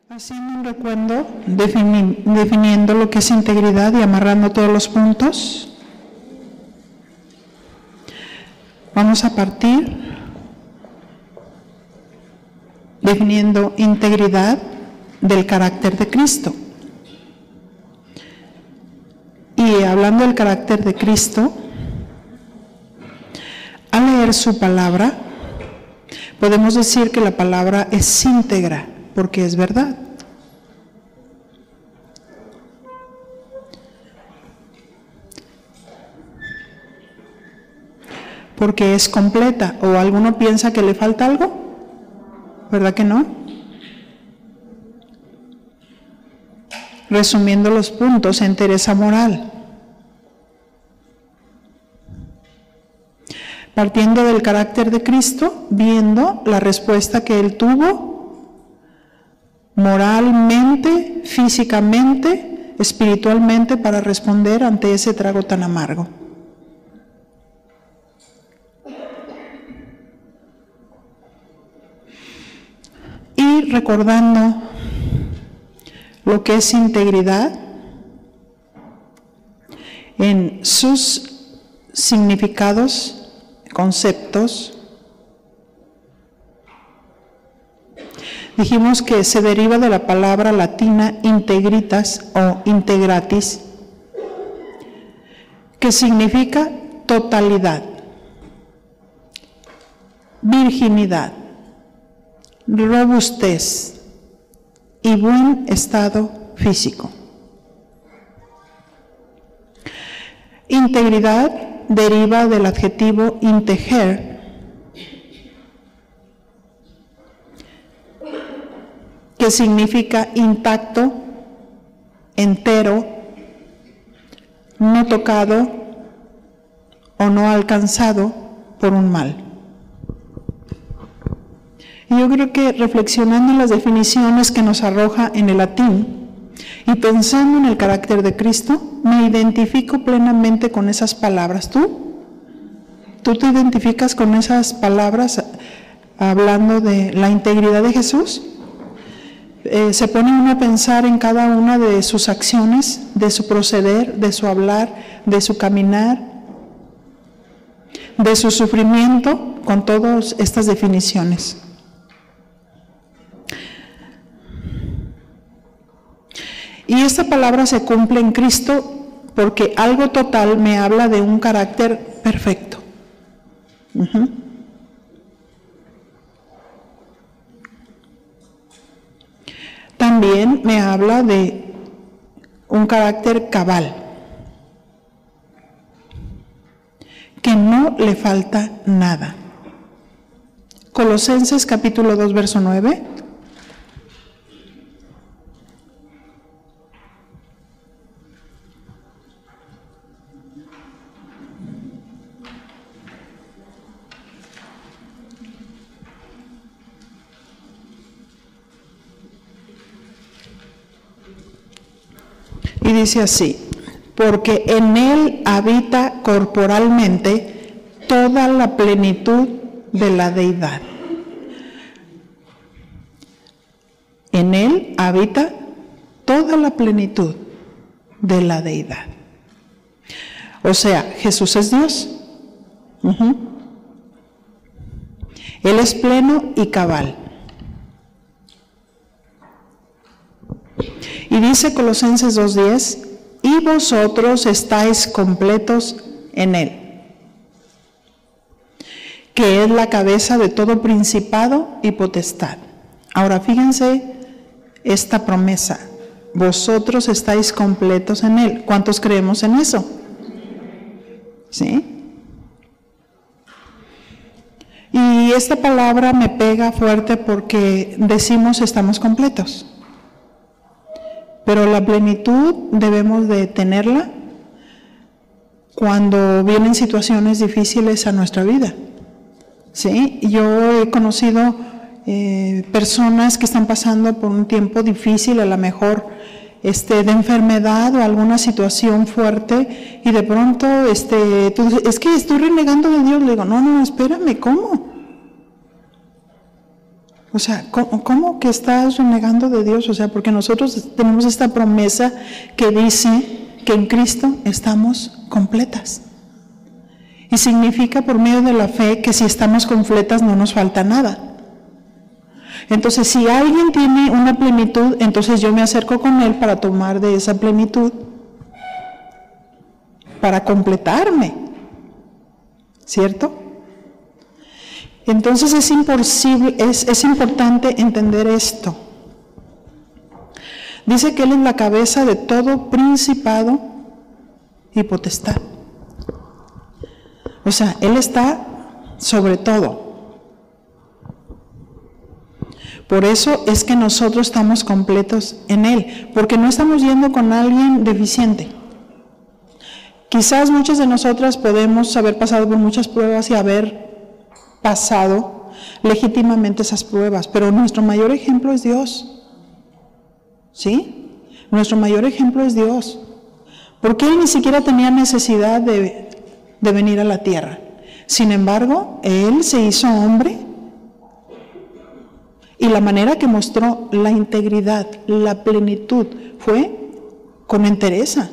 Haciendo un recuento, definiendo lo que es integridad y amarrando todos los puntos, vamos a partir definiendo integridad del carácter de Cristo. Y hablando del carácter de Cristo, al leer su palabra, podemos decir que la palabra es íntegra, porque es verdad. Porque es completa. ¿O alguno piensa que le falta algo? ¿Verdad que no? Resumiendo los puntos, entereza moral. Partiendo del carácter de Cristo, viendo la respuesta que Él tuvo moralmente, físicamente, espiritualmente para responder ante ese trago tan amargo. Y recordando lo que es integridad en sus significados, conceptos, dijimos que se deriva de la palabra latina integritas o integratis, que significa totalidad, virginidad, robustez y buen estado físico. Integridad deriva del adjetivo integer, que significa intacto, entero, no tocado o no alcanzado por un mal. Y yo creo que reflexionando en las definiciones que nos arroja en el latín y pensando en el carácter de Cristo, me identifico plenamente con esas palabras. ¿Tú te identificas con esas palabras hablando de la integridad de Jesús? Se pone uno a pensar en cada una de sus acciones, de su proceder, de su hablar, de su caminar, de su sufrimiento, con todas estas definiciones. Y esta palabra se cumple en Cristo porque algo total me habla de un carácter perfecto. También me habla de un carácter cabal, que no le falta nada. Colosenses capítulo 2, verso 9. Y dice así: porque en Él habita corporalmente toda la plenitud de la deidad. En Él habita toda la plenitud de la deidad. O sea, Jesús es Dios. Él es pleno y cabal. Y dice Colosenses 2:10, y vosotros estáis completos en Él, que es la cabeza de todo principado y potestad. Ahora fíjense esta promesa, vosotros estáis completos en Él. ¿Cuántos creemos en eso? ¿Sí? Y esta palabra me pega fuerte porque decimos estamos completos. Pero la plenitud debemos de tenerla cuando vienen situaciones difíciles a nuestra vida. ¿Sí? Yo he conocido personas que están pasando por un tiempo difícil, a lo mejor de enfermedad o alguna situación fuerte, y de pronto es que estoy renegando de Dios. Le digo, no, espérame, ¿cómo? O sea, ¿cómo que estás renegando de Dios? O sea, porque nosotros tenemos esta promesa que dice que en Cristo estamos completas. Y significa por medio de la fe que si estamos completas no nos falta nada. Entonces, si alguien tiene una plenitud, entonces yo me acerco con él para tomar de esa plenitud, para completarme, ¿cierto? Entonces es importante entender esto. Dice que Él es la cabeza de todo principado y potestad. O sea, Él está sobre todo. Por eso es que nosotros estamos completos en Él, porque no estamos yendo con alguien deficiente. Quizás muchas de nosotras podemos haber pasado por muchas pruebas y haber pasado legítimamente esas pruebas, pero nuestro mayor ejemplo es Dios. ¿Sí? Nuestro mayor ejemplo es Dios. Porque Él ni siquiera tenía necesidad de venir a la tierra. Sin embargo, Él se hizo hombre y la manera que mostró la integridad, la plenitud, fue con entereza.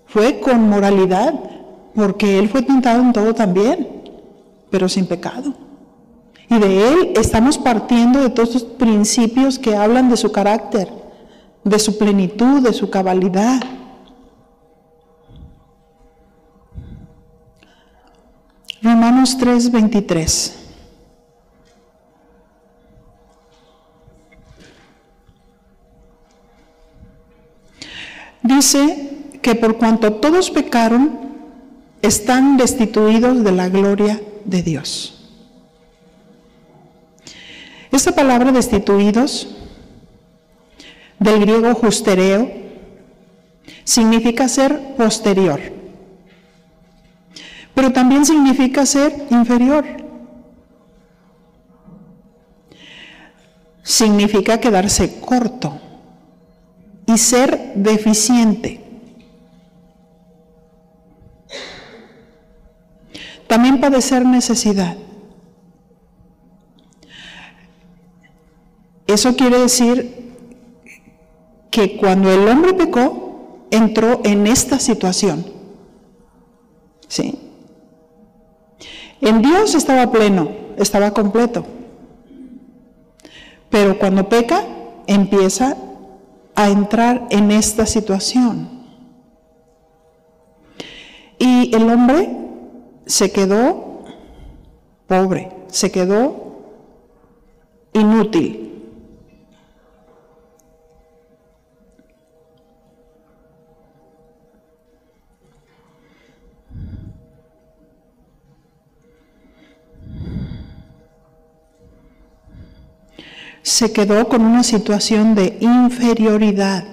Fue con moralidad, porque Él fue tentado en todo también, pero sin pecado. Y de Él estamos partiendo de todos estos principios que hablan de su carácter, de su plenitud, de su cabalidad. Romanos 3:23. Dice que por cuanto todos pecaron, están destituidos de la gloria de Dios. Esta palabra destituidos, del griego justereo, significa ser posterior, pero también significa ser inferior. Significa quedarse corto y ser deficiente. También padecer necesidad. Eso quiere decir que cuando el hombre pecó, entró en esta situación. ¿Sí? En Dios estaba pleno, estaba completo. Pero cuando peca, empieza a entrar en esta situación. Y el hombre se quedó pobre, se quedó inútil. Se quedó con una situación de inferioridad.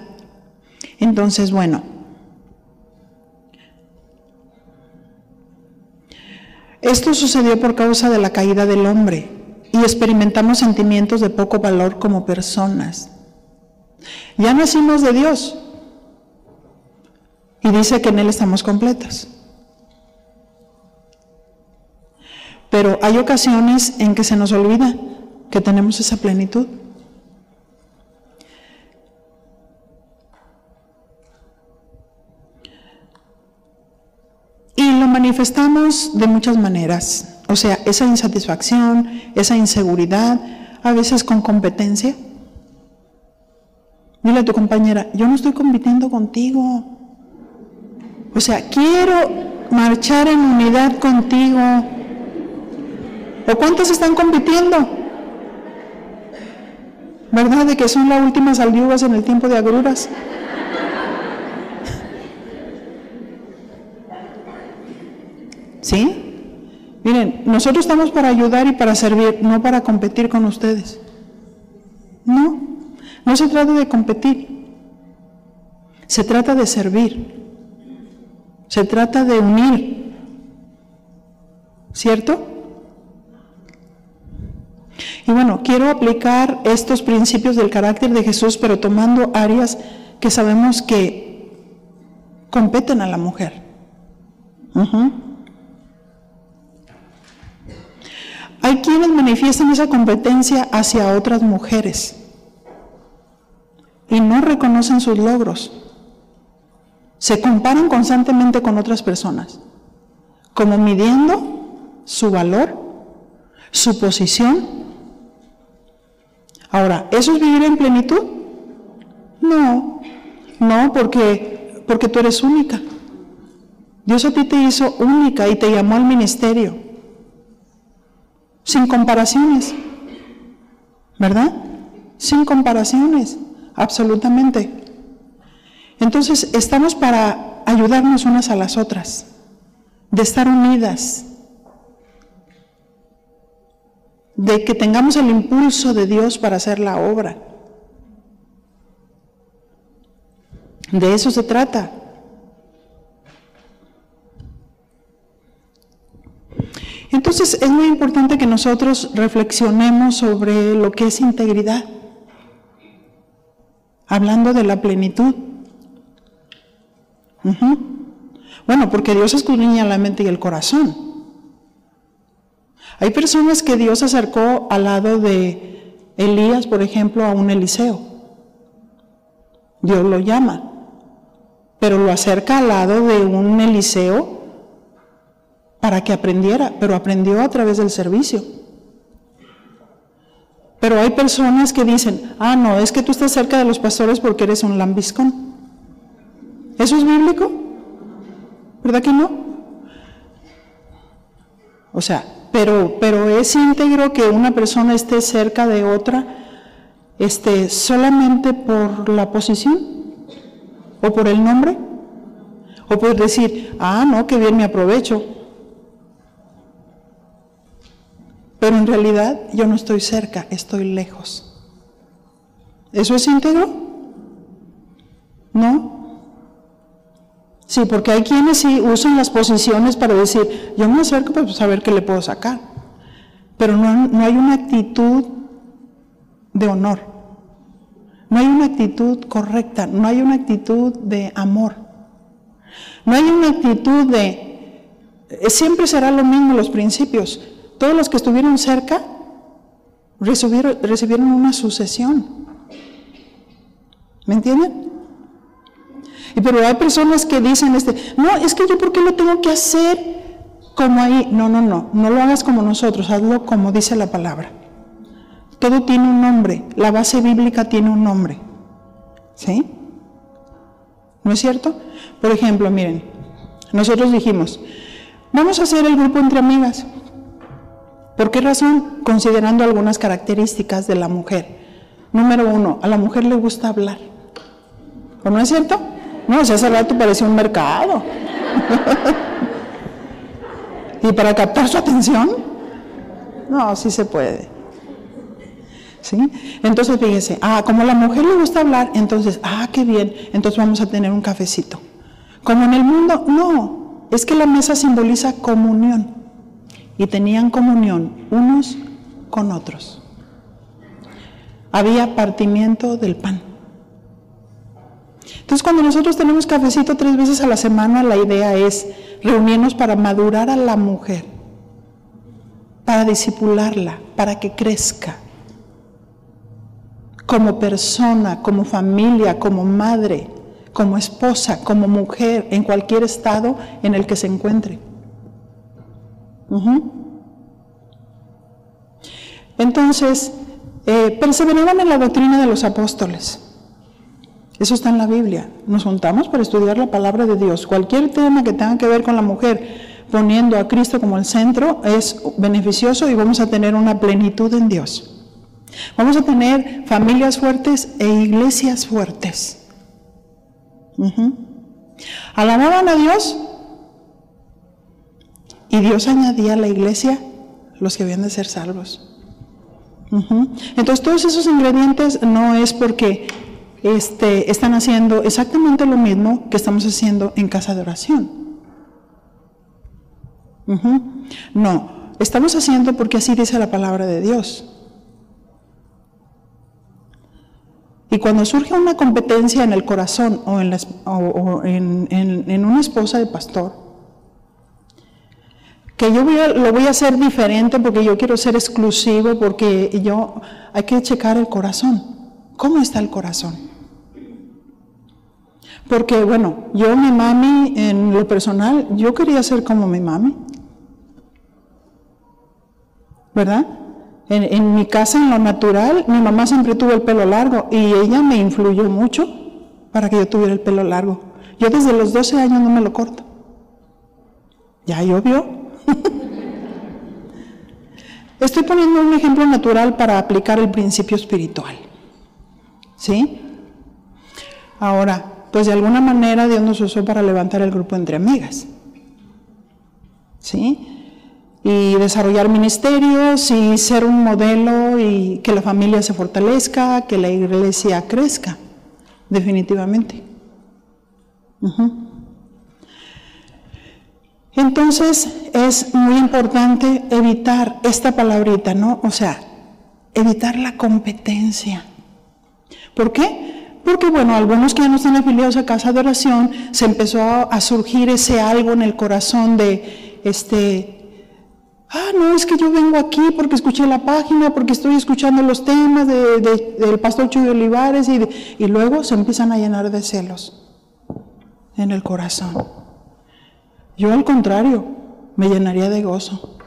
Entonces, bueno, esto sucedió por causa de la caída del hombre y experimentamos sentimientos de poco valor como personas. Ya nacimos de Dios y dice que en Él estamos completos. Pero hay ocasiones en que se nos olvida que tenemos esa plenitud. Y lo manifestamos de muchas maneras. O sea, esa insatisfacción, esa inseguridad, a veces con competencia. Dile a tu compañera, yo no estoy compitiendo contigo. O sea, quiero marchar en unidad contigo. ¿O cuántos están compitiendo? ¿Verdad? De que son las últimas aldiuvas en el tiempo de agruras. ¿Sí? Miren, nosotros estamos para ayudar y para servir, no para competir con ustedes. No se trata de competir. Se trata de servir. Se trata de unir. ¿Cierto? Y bueno, quiero aplicar estos principios del carácter de Jesús, pero tomando áreas que sabemos que competen a la mujer. Hay quienes manifiestan esa competencia hacia otras mujeres y no reconocen sus logros. Se comparan constantemente con otras personas, como midiendo su valor, su posición. Ahora, ¿eso es vivir en plenitud? No, porque tú eres única. Dios a ti te hizo única y te llamó al ministerio, sin comparaciones, ¿verdad? Sin comparaciones, absolutamente. Entonces, estamos para ayudarnos unas a las otras, de estar unidas, de que tengamos el impulso de Dios para hacer la obra. De eso se trata. Entonces, es muy importante que nosotros reflexionemos sobre lo que es integridad, hablando de la plenitud. Bueno, porque Dios escudriña la mente y el corazón. Hay personas que Dios acercó al lado de Elías, por ejemplo, a un Eliseo. Dios lo llama, pero lo acerca al lado de un Eliseo para que aprendiera, pero aprendió a través del servicio. Pero hay personas que dicen, no, es que tú estás cerca de los pastores porque eres un lambiscón. ¿Eso es bíblico? ¿Verdad que no? O sea, pero es íntegro que una persona esté cerca de otra solamente por la posición o por el nombre, o por decir, no, que bien me aprovecho, pero en realidad yo no estoy cerca, estoy lejos. ¿Eso es íntegro? ¿No? Sí, porque hay quienes sí usan las posiciones para decir, yo me acerco para saber qué le puedo sacar, pero no hay una actitud de honor, no hay una actitud correcta, no hay una actitud de amor, no hay una actitud de, siempre será lo mismo los principios. Todos los que estuvieron cerca recibieron una sucesión. ¿Me entienden? Pero hay personas que dicen, no, es que yo ¿por qué lo tengo que hacer como ahí? No lo hagas como nosotros, hazlo como dice la palabra. Todo tiene un nombre, la base bíblica tiene un nombre, ¿sí? ¿No es cierto? Por ejemplo, miren, nosotros dijimos, vamos a hacer el grupo entre amigas. ¿Por qué razón? Considerando algunas características de la mujer. Número 1, a la mujer le gusta hablar. ¿O no es cierto? No, si hace rato parecía un mercado. ¿Y para captar su atención? No, sí se puede. ¿Sí? Entonces fíjense, como a la mujer le gusta hablar, entonces, qué bien, entonces vamos a tener un cafecito. Como en el mundo, no, es que la mesa simboliza comunión. Y tenían comunión unos con otros. Había partimiento del pan. Entonces, cuando nosotros tenemos cafecito 3 veces a la semana, la idea es reunirnos para madurar a la mujer, para discipularla, para que crezca como persona, como familia, como madre, como esposa, como mujer, en cualquier estado en el que se encuentre. Entonces, perseveraban en la doctrina de los apóstoles. Eso está en la Biblia. Nos juntamos para estudiar la palabra de Dios. Cualquier tema que tenga que ver con la mujer, poniendo a Cristo como el centro, es beneficioso y vamos a tener una plenitud en Dios. Vamos a tener familias fuertes e iglesias fuertes. Alababan a Dios y Dios añadía a la iglesia los que habían de ser salvos. Entonces, todos esos ingredientes no es porque están haciendo exactamente lo mismo que estamos haciendo en casa de oración. No, estamos haciendo porque así dice la palabra de Dios. Y cuando surge una competencia en el corazón o en una esposa de pastor, que yo lo voy a hacer diferente porque yo quiero ser exclusivo, porque hay que checar el corazón. ¿Cómo está el corazón? Porque, bueno, mi mami, en lo personal, yo quería ser como mi mami, ¿verdad? En mi casa, en lo natural, mi mamá siempre tuvo el pelo largo y ella me influyó mucho para que yo tuviera el pelo largo. Yo desde los 12 años no me lo corto. Ya llovió. Estoy poniendo un ejemplo natural para aplicar el principio espiritual. ¿Sí? Ahora, pues de alguna manera Dios nos usó para levantar el grupo entre amigas. ¿Sí? Y desarrollar ministerios y ser un modelo y que la familia se fortalezca, que la iglesia crezca, definitivamente. Entonces es muy importante evitar esta palabrita, ¿no? O sea, evitar la competencia. ¿Por qué? Porque, bueno, algunos que ya no están afiliados a Casa de Oración, se empezó a surgir ese algo en el corazón de, no, es que yo vengo aquí porque escuché la página, porque estoy escuchando los temas del pastor Chuy Olivares, y luego se empiezan a llenar de celos en el corazón. Yo, al contrario, me llenaría de gozo,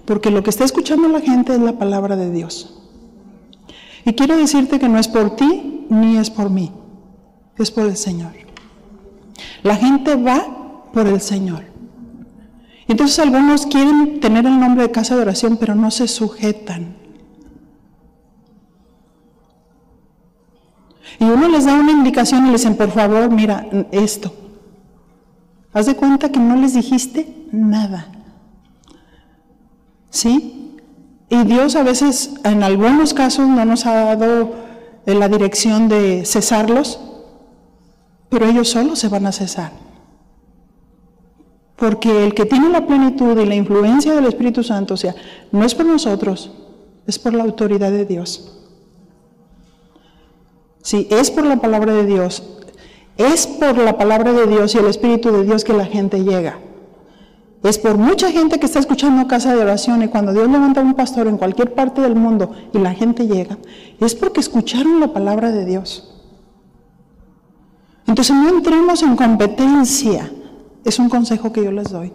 porque lo que está escuchando la gente es la palabra de Dios. Y quiero decirte que no es por ti ni es por mí, es por el Señor. La gente va por el Señor. Entonces algunos quieren tener el nombre de Casa de Oración, pero no se sujetan. Y uno les da una indicación y les dicen, por favor, mira esto. Haz de cuenta que no les dijiste nada. ¿Sí? Y Dios a veces, en algunos casos, no nos ha dado la dirección de cesarlos, pero ellos solos se van a cesar. Porque el que tiene la plenitud y la influencia del Espíritu Santo, o sea, no es por nosotros, es por la autoridad de Dios. Sí, es por la palabra de Dios. Es por la palabra de Dios y el Espíritu de Dios que la gente llega. Es por mucha gente que está escuchando Casa de Oración, y cuando Dios levanta a un pastor en cualquier parte del mundo y la gente llega, es porque escucharon la palabra de Dios. Entonces no entremos en competencia. Es un consejo que yo les doy.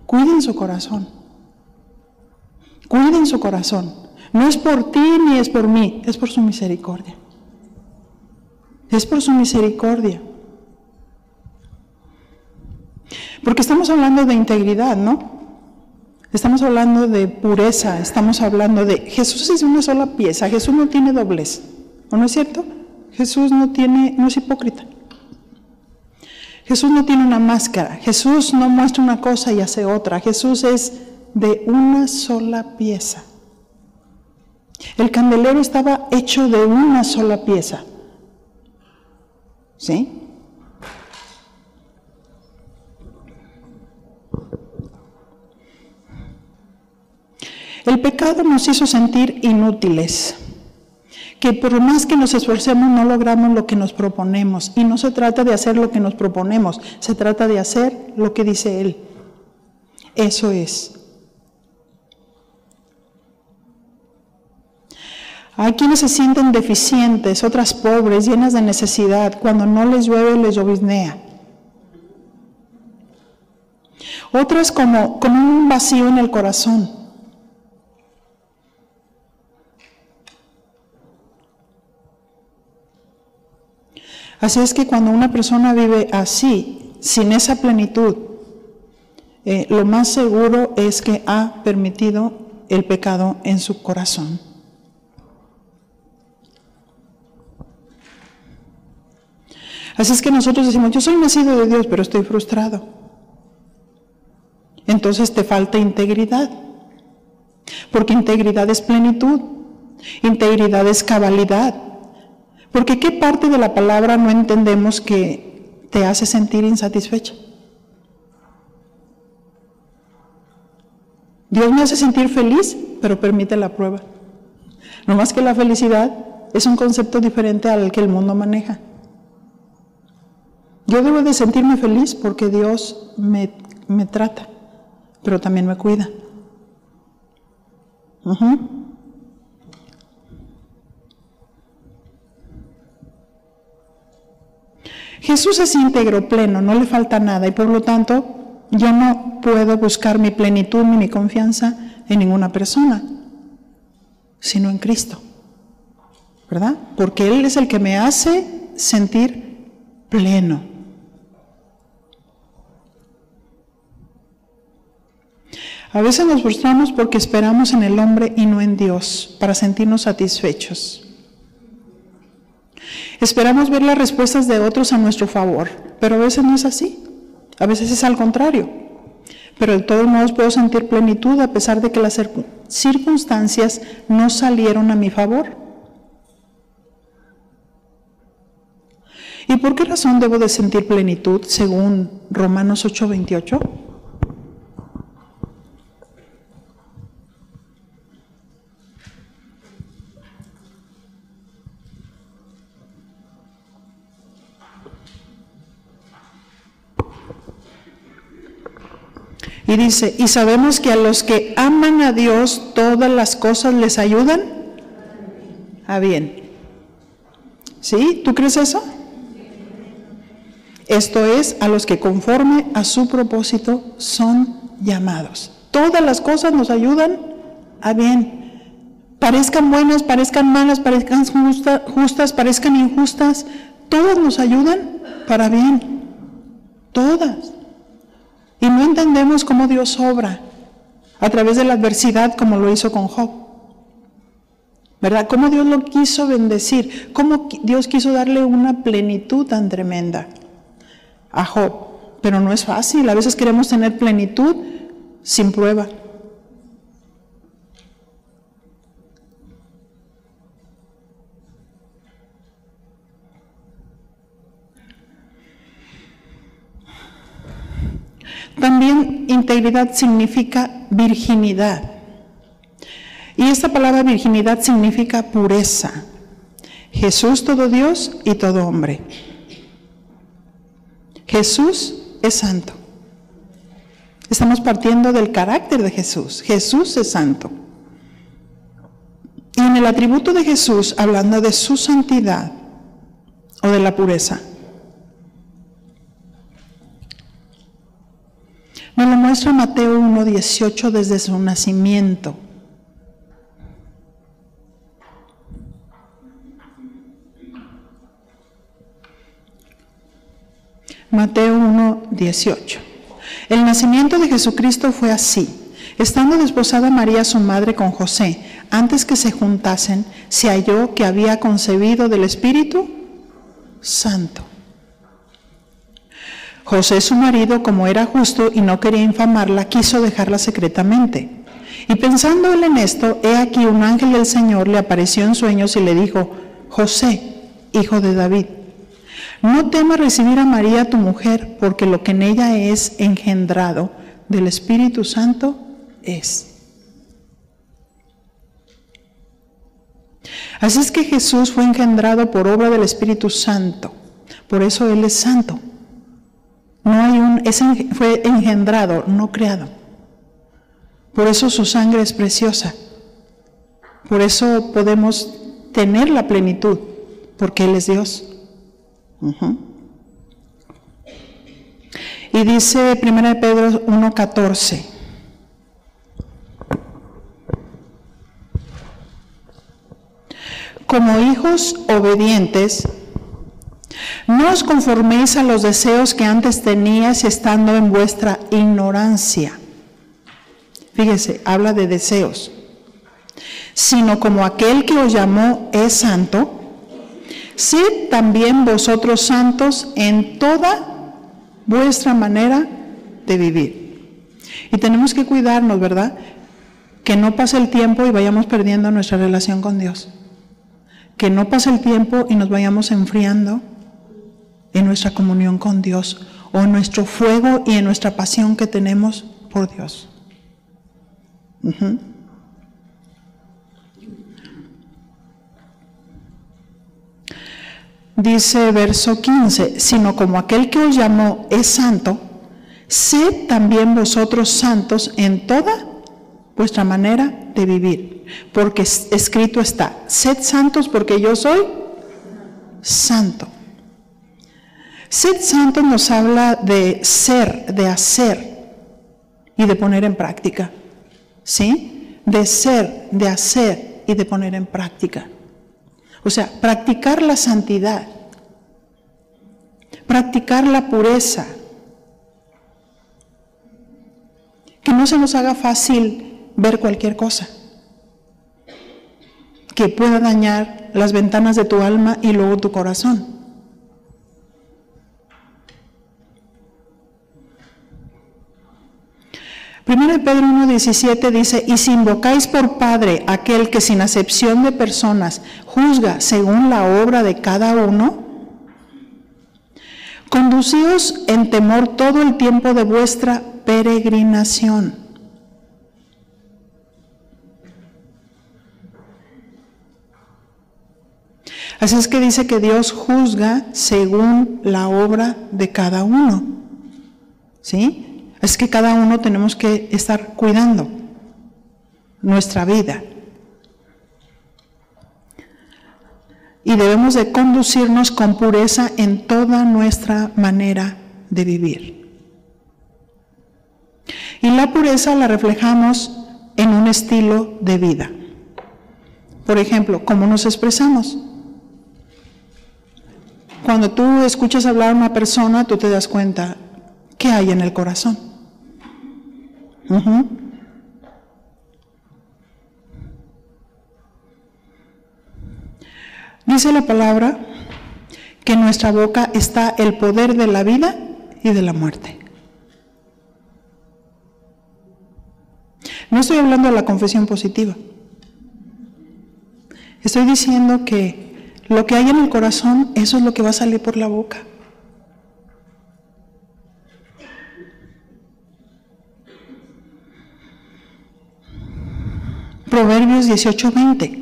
Cuiden su corazón. Cuiden su corazón. No es por ti ni es por mí, es por su misericordia. Es por su misericordia. Porque estamos hablando de integridad, ¿no? Estamos hablando de pureza, estamos hablando de... Jesús es una sola pieza, Jesús no tiene doblez, ¿o no es cierto? Jesús no es hipócrita. Jesús no tiene una máscara, Jesús no muestra una cosa y hace otra, Jesús es de una sola pieza. El candelero estaba hecho de una sola pieza. ¿Sí? El pecado nos hizo sentir inútiles, que por más que nos esforcemos no logramos lo que nos proponemos. Y no se trata de hacer lo que nos proponemos, se trata de hacer lo que dice Él. Eso es. Hay quienes se sienten deficientes, otras pobres, llenas de necesidad. Cuando no les llueve, les lloviznea. Otras como un vacío en el corazón. Así es que cuando una persona vive así, sin esa plenitud, lo más seguro es que ha permitido el pecado en su corazón. Así es que nosotros decimos, yo soy nacido de Dios, pero estoy frustrado. Entonces te falta integridad, porque integridad es plenitud, integridad es cabalidad. Porque ¿qué parte de la palabra no entendemos que te hace sentir insatisfecha? Dios me hace sentir feliz, pero permite la prueba. No más que la felicidad es un concepto diferente al que el mundo maneja. Yo debo de sentirme feliz porque Dios me trata pero también me cuida. Jesús es íntegro, pleno, no le falta nada y por lo tanto yo no puedo buscar mi plenitud ni mi confianza en ninguna persona, sino en Cristo, ¿verdad? Porque Él es el que me hace sentir pleno. A veces nos frustramos porque esperamos en el hombre y no en Dios para sentirnos satisfechos. Esperamos ver las respuestas de otros a nuestro favor, pero a veces no es así. A veces es al contrario. Pero de todos modos puedo sentir plenitud a pesar de que las circunstancias no salieron a mi favor. ¿Y por qué razón debo de sentir plenitud según Romanos 8:28? Y dice, y sabemos que a los que aman a Dios todas las cosas les ayudan a bien. ¿Sí? ¿Tú crees eso? Esto es, a los que conforme a su propósito son llamados. Todas las cosas nos ayudan a bien. Parezcan buenas, parezcan malas, parezcan justas, parezcan injustas, todas nos ayudan para bien. Todas. Y no entendemos cómo Dios obra a través de la adversidad como lo hizo con Job. ¿Verdad? Cómo Dios lo quiso bendecir, cómo Dios quiso darle una plenitud tan tremenda a Job. Pero no es fácil, a veces queremos tener plenitud sin prueba. También integridad significa virginidad. Y esta palabra virginidad significa pureza. Jesús todo Dios y todo hombre. Jesús es santo. Estamos partiendo del carácter de Jesús. Jesús es santo. Y en el atributo de Jesús, hablando de su santidad o de la pureza, nos lo muestra Mateo 1:18 desde su nacimiento. Mateo 1:18. El nacimiento de Jesucristo fue así. Estando desposada María su madre con José, antes que se juntasen, se halló que había concebido del Espíritu Santo. José su marido, como era justo y no quería infamarla, quiso dejarla secretamente. Y pensando él en esto, he aquí un ángel del Señor le apareció en sueños y le dijo, José, hijo de David, no temas recibir a María tu mujer, porque lo que en ella es engendrado del Espíritu Santo es. Así es que Jesús fue engendrado por obra del Espíritu Santo, por eso Él es santo. Fue engendrado, no creado. Por eso su sangre es preciosa. Por eso podemos tener la plenitud, porque Él es Dios. Y dice 1 Pedro 1:14. Como hijos obedientes, no os conforméis a los deseos que antes teníais estando en vuestra ignorancia. Fíjese, habla de deseos. Sino como aquel que os llamó es santo, sed también vosotros santos en toda vuestra manera de vivir. Y tenemos que cuidarnos, ¿verdad? Que no pase el tiempo y vayamos perdiendo nuestra relación con Dios. Que no pase el tiempo y nos vayamos enfriando en nuestra comunión con Dios, o en nuestro fuego y en nuestra pasión que tenemos por Dios. Dice verso 15, sino como aquel que os llamó es santo, sed también vosotros santos en toda vuestra manera de vivir, porque escrito está, sed santos porque yo soy santo. Sed santos nos habla de ser, de hacer y de poner en práctica, ¿sí? De ser, de hacer y de poner en práctica. O sea, practicar la santidad, practicar la pureza, que no se nos haga fácil ver cualquier cosa que pueda dañar las ventanas de tu alma y luego tu corazón. Primero de Pedro 1:17 dice, y si invocáis por Padre aquel que sin acepción de personas juzga según la obra de cada uno, conducíos en temor todo el tiempo de vuestra peregrinación. Así es que dice que Dios juzga según la obra de cada uno, ¿sí? Es que cada uno tenemos que estar cuidando nuestra vida. Y debemos de conducirnos con pureza en toda nuestra manera de vivir. Y la pureza la reflejamos en un estilo de vida. Por ejemplo, ¿cómo nos expresamos? Cuando tú escuchas hablar a una persona, tú te das cuenta qué hay en el corazón. Dice la palabra que en nuestra boca está el poder de la vida y de la muerte. No estoy hablando de la confesión positiva. Estoy diciendo que lo que hay en el corazón, eso es lo que va a salir por la boca. Proverbios 18:20.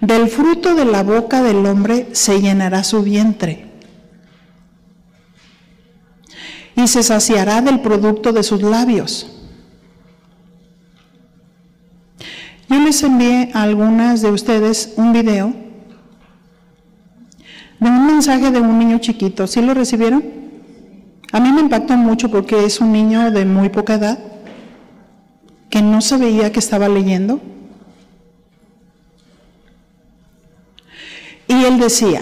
Del fruto de la boca del hombre se llenará su vientre, y se saciará del producto de sus labios. Yo les envié a algunas de ustedes un video de un mensaje de un niño chiquito. ¿Sí lo recibieron? A mí me impactó mucho porque es un niño de muy poca edad, que no se veía que estaba leyendo. Y él decía,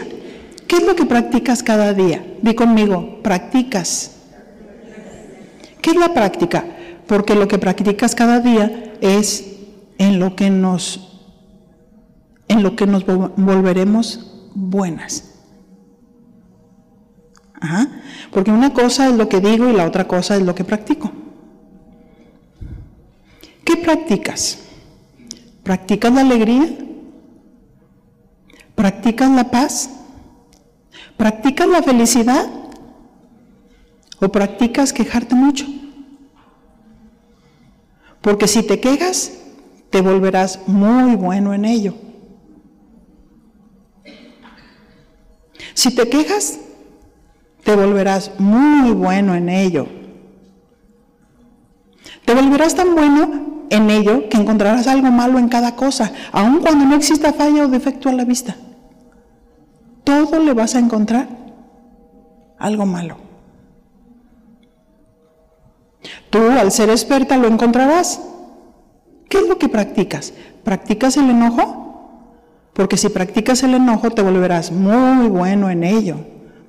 ¿qué es lo que practicas cada día? Di conmigo, practicas. ¿Qué es la práctica? Porque lo que practicas cada día es en lo que nos volveremos buenas. Ajá. Porque una cosa es lo que digo y la otra cosa es lo que practico. ¿Qué practicas? ¿Practicas la alegría? ¿Practicas la paz? ¿Practicas la felicidad? ¿O practicas quejarte mucho? Porque si te quejas, te volverás muy bueno en ello. Si te quejas, te volverás muy bueno en ello. Te volverás tan bueno en ello que encontrarás algo malo en cada cosa, aun cuando no exista falla o defecto a la vista. Todo le vas a encontrar algo malo. Tú, al ser experta, lo encontrarás. ¿Qué es lo que practicas? ¿Practicas el enojo? Porque si practicas el enojo, te volverás muy bueno en ello.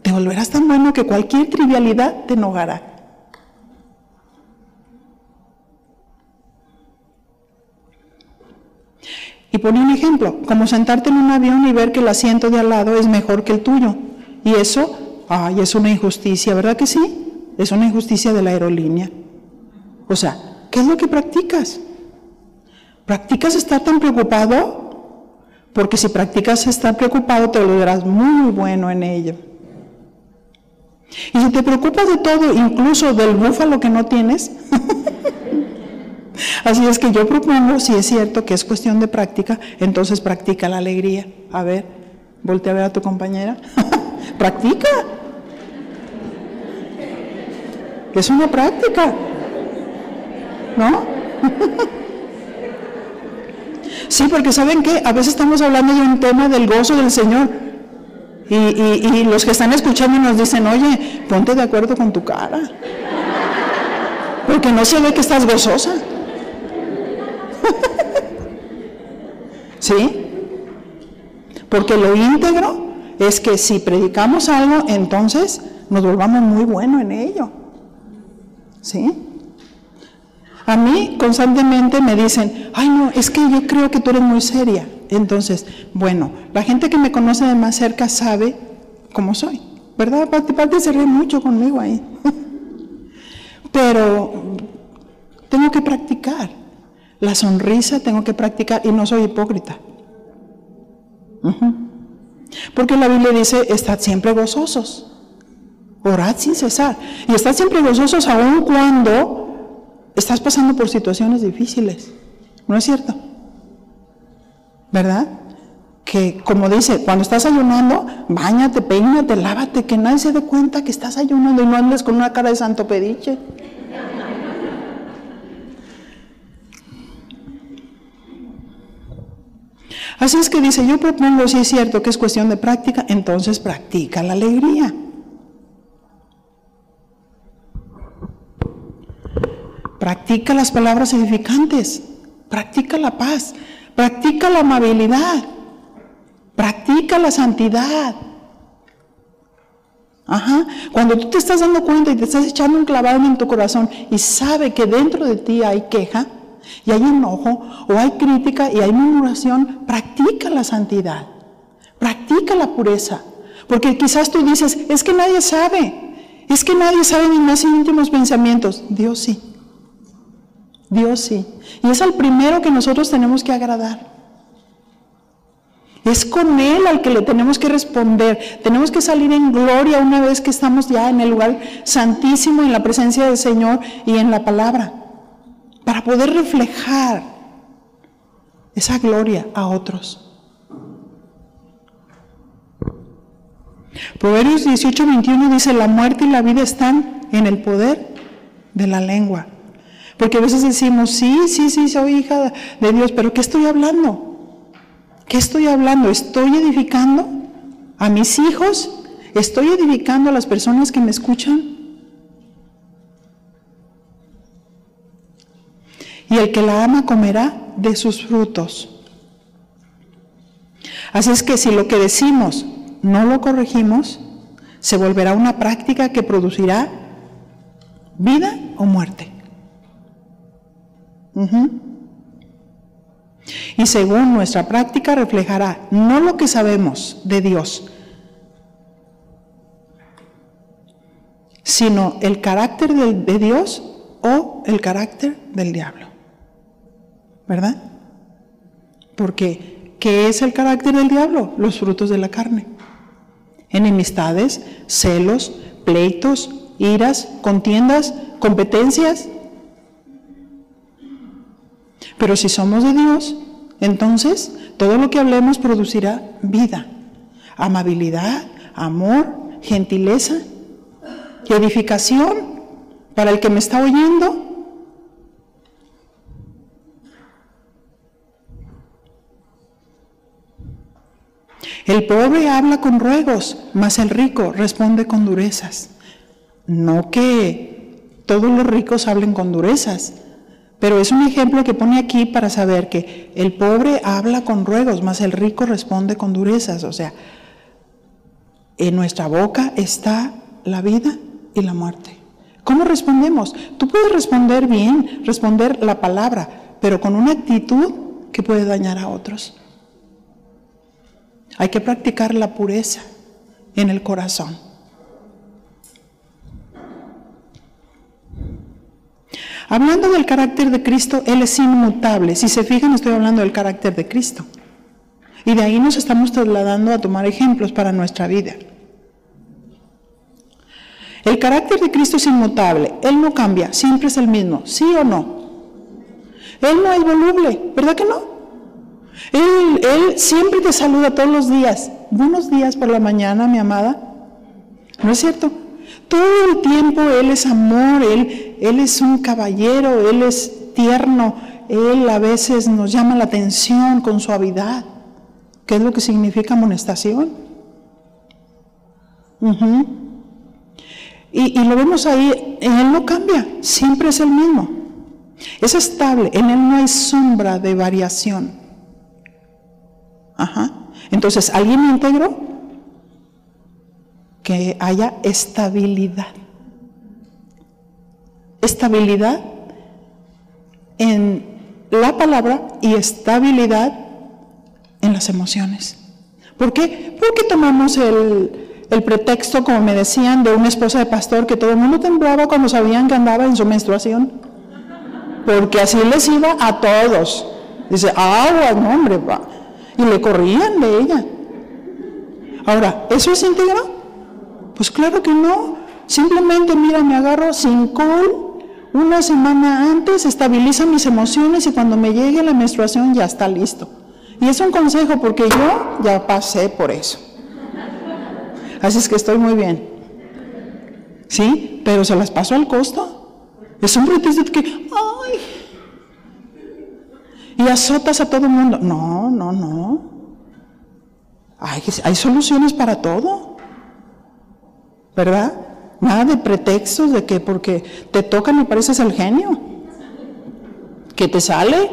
Te volverás tan bueno que cualquier trivialidad te enojará. Y pone un ejemplo, como sentarte en un avión y ver que el asiento de al lado es mejor que el tuyo. Y eso, es una injusticia, ¿verdad que sí? Es una injusticia de la aerolínea. O sea, ¿qué es lo que practicas? ¿Practicas estar tan preocupado? Porque si practicas estar preocupado, te volverás muy bueno en ello. Y si te preocupas de todo, incluso del búfalo que no tienes, así es que yo propongo, si es cierto que es cuestión de práctica, entonces practica la alegría. A ver, voltea a ver a tu compañera. Practica. Es una práctica, ¿no? Sí, porque ¿saben qué? A veces estamos hablando de un tema del gozo del Señor y los que están escuchando nos dicen, oye, ponte de acuerdo con tu cara, porque no se ve que estás gozosa. ¿Sí? Porque lo íntegro es que si predicamos algo, entonces nos volvamos muy buenos en ello. ¿Sí? A mí constantemente me dicen, ay no, es que yo creo que tú eres muy seria. Entonces, bueno, la gente que me conoce de más cerca sabe cómo soy, ¿verdad? Pati se ríe mucho conmigo ahí. Pero tengo que practicar. La sonrisa tengo que practicar y no soy hipócrita. Porque la Biblia dice, estad siempre gozosos, orad sin cesar. Y estad siempre gozosos aun cuando estás pasando por situaciones difíciles. ¿No es cierto? ¿Verdad? Que como dice, cuando estás ayunando, báñate, peínate, lávate, que nadie se dé cuenta que estás ayunando y no andes con una cara de santo pediche. Así es que dice, yo propongo, si es cierto que es cuestión de práctica, entonces practica la alegría. Practica las palabras edificantes, practica la paz, practica la amabilidad, practica la santidad. Cuando tú te estás dando cuenta y te estás echando un clavado en tu corazón y sabe que dentro de ti hay queja, y hay enojo, o hay crítica, y hay murmuración, practica la santidad, practica la pureza, porque quizás tú dices, es que nadie sabe mis más íntimos pensamientos. Dios sí, y es al primero que nosotros tenemos que agradar, es con Él al que le tenemos que responder, tenemos que salir en gloria una vez que estamos ya en el lugar santísimo, en la presencia del Señor y en la palabra, para poder reflejar esa gloria a otros. Proverbios 18:21 dice, la muerte y la vida están en el poder de la lengua. Porque a veces decimos, sí, soy hija de Dios, pero ¿qué estoy hablando? ¿Qué estoy hablando? ¿Estoy edificando a mis hijos? ¿Estoy edificando a las personas que me escuchan? Y el que la ama comerá de sus frutos. Así es que si lo que decimos no lo corregimos, se volverá una práctica que producirá vida o muerte. Y según nuestra práctica reflejará no lo que sabemos de Dios, sino el carácter de Dios o el carácter del diablo. ¿Verdad? Porque, ¿qué es el carácter del diablo? Los frutos de la carne. Enemistades, celos, pleitos, iras, contiendas, competencias. Pero si somos de Dios, entonces todo lo que hablemos producirá vida, amabilidad, amor, gentileza y edificación para el que me está oyendo. El pobre habla con ruegos, mas el rico responde con durezas. No que todos los ricos hablen con durezas, pero es un ejemplo que pone aquí para saber que el pobre habla con ruegos, mas el rico responde con durezas. O sea, en nuestra boca está la vida y la muerte. ¿Cómo respondemos? Tú puedes responder bien, responder la palabra, pero con una actitud que puede dañar a otros. Hay que practicar la pureza en el corazón. Hablando del carácter de Cristo, Él es inmutable. Si se fijan, estoy hablando del carácter de Cristo. Y de ahí nos estamos trasladando a tomar ejemplos para nuestra vida. El carácter de Cristo es inmutable. Él no cambia, siempre es el mismo, ¿sí o no? Él no es voluble, ¿verdad que no? Él siempre te saluda todos los días. Buenos días por la mañana, mi amada. ¿No es cierto? Todo el tiempo Él es amor, Él es un caballero, Él es tierno, Él a veces nos llama la atención con suavidad. ¿Qué es lo que significa amonestación? Y lo vemos ahí, en Él no cambia, siempre es el mismo. Es estable, en Él no hay sombra de variación. Entonces, ¿alguien íntegro? Que haya estabilidad. Estabilidad en la palabra y estabilidad en las emociones. ¿Por qué? Porque tomamos el pretexto, como me decían, de una esposa de pastor, que todo el mundo temblaba cuando sabían que andaba en su menstruación. Porque así les iba a todos. Dice, agua, no hombre, va. Y le corrían de ella. Ahora, ¿eso es íntegro? Pues claro que no. Simplemente, mira, me agarro Sincol una semana antes, estabiliza mis emociones y cuando me llegue la menstruación ya está listo. Y es un consejo porque yo ya pasé por eso. Así es que estoy muy bien. ¿Sí? Pero se las paso al costo. Es un pretexto que, ¡ay! Y azotas a todo el mundo. No. Hay soluciones para todo. ¿Verdad? Nada de pretextos de que porque te tocan y pareces el genio. ¿Qué te sale?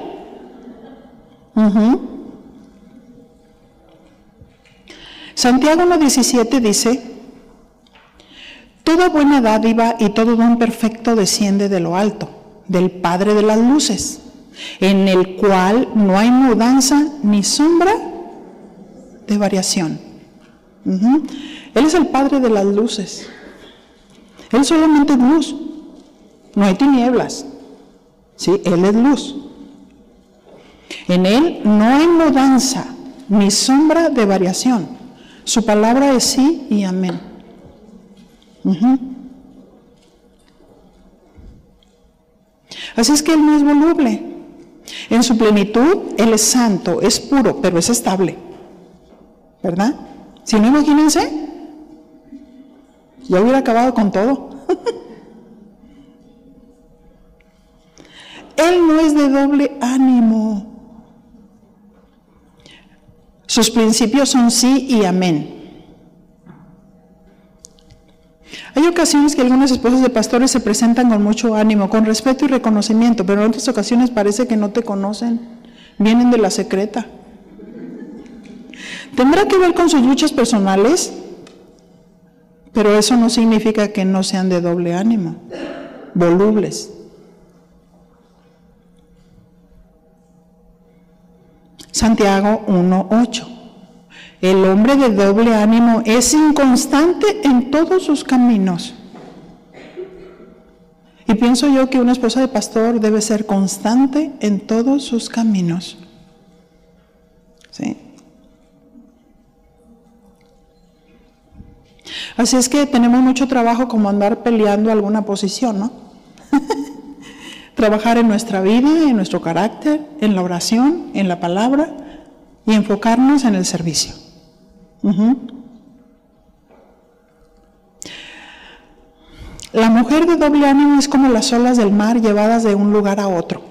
Santiago 1:17 dice: toda buena dádiva y todo don perfecto desciende de lo alto, del Padre de las luces, en el cual no hay mudanza ni sombra de variación. Él es el Padre de las luces. Él solamente es luz. No hay tinieblas. ¿Sí? Él es luz. En Él no hay mudanza ni sombra de variación. Su palabra es sí y amén. Así es que Él no es voluble. En su plenitud, Él es santo, es puro, pero es estable. ¿Verdad? Si no, imagínense, ya hubiera acabado con todo. Él no es de doble ánimo. Sus principios son sí y amén. Hay ocasiones que algunas esposas de pastores se presentan con mucho ánimo, con respeto y reconocimiento, pero en otras ocasiones parece que no te conocen, vienen de la secreta. ¿Tendrá que ver con sus luchas personales? Pero eso no significa que no sean de doble ánimo, volubles. Santiago 1:8. El hombre de doble ánimo es inconstante en todos sus caminos. Y pienso yo que una esposa de pastor debe ser constante en todos sus caminos. ¿Sí? Así es que tenemos mucho trabajo como andar peleando alguna posición, ¿no? Trabajar en nuestra vida, en nuestro carácter, en la oración, en la palabra y enfocarnos en el servicio. La mujer de doble ánimo es como las olas del mar llevadas de un lugar a otro.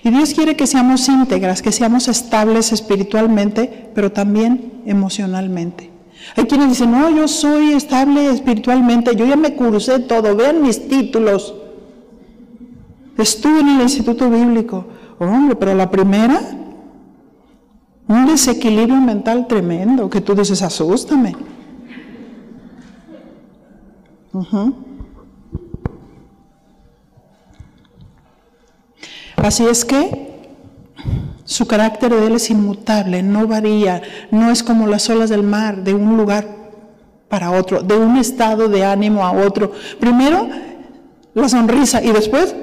Y Dios quiere que seamos íntegras, que seamos estables espiritualmente, pero también emocionalmente. Hay quienes dicen, no, yo soy estable espiritualmente, yo ya me cursé todo, vean mis títulos. Estuve en el instituto bíblico. Hombre, pero la primera, un desequilibrio mental tremendo, que tú dices, asústame. Así es que su carácter de Él es inmutable, no varía, no es como las olas del mar, de un lugar para otro, de un estado de ánimo a otro. Primero, la sonrisa y después...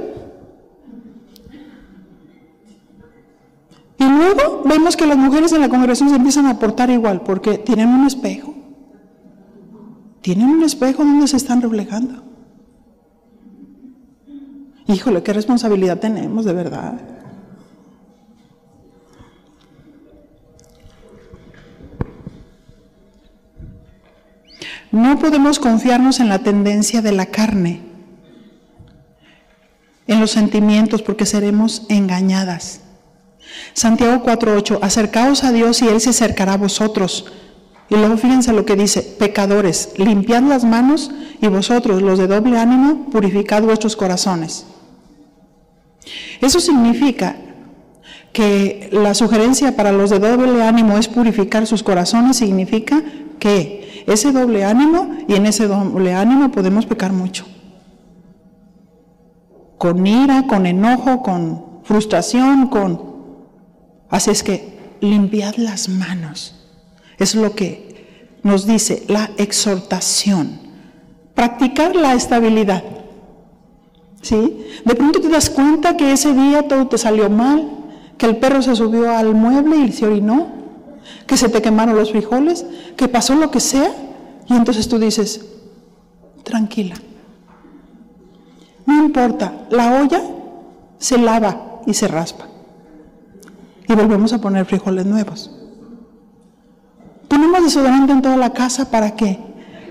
Y luego vemos que las mujeres en la congregación se empiezan a portar igual, porque tienen un espejo. Tienen un espejo donde se están reflejando. Híjole, qué responsabilidad tenemos, de verdad. No podemos confiarnos en la tendencia de la carne, en los sentimientos, porque seremos engañadas. Santiago 4:8, acercaos a Dios y Él se acercará a vosotros. Y luego fíjense lo que dice, pecadores, limpiad las manos y vosotros, los de doble ánimo, purificad vuestros corazones. Eso significa que la sugerencia para los de doble ánimo es purificar sus corazones, significa que ese doble ánimo, y en ese doble ánimo podemos pecar mucho. Con ira, con enojo, con frustración, Así es que limpiad las manos. Es lo que nos dice la exhortación. Practicar la estabilidad. ¿Sí? De pronto te das cuenta que ese día todo te salió mal, que el perro se subió al mueble y se orinó, que se te quemaron los frijoles, que pasó lo que sea, y entonces tú dices, tranquila. No importa, la olla se lava y se raspa. Y volvemos a poner frijoles nuevos. Ponemos desodorante en toda la casa para que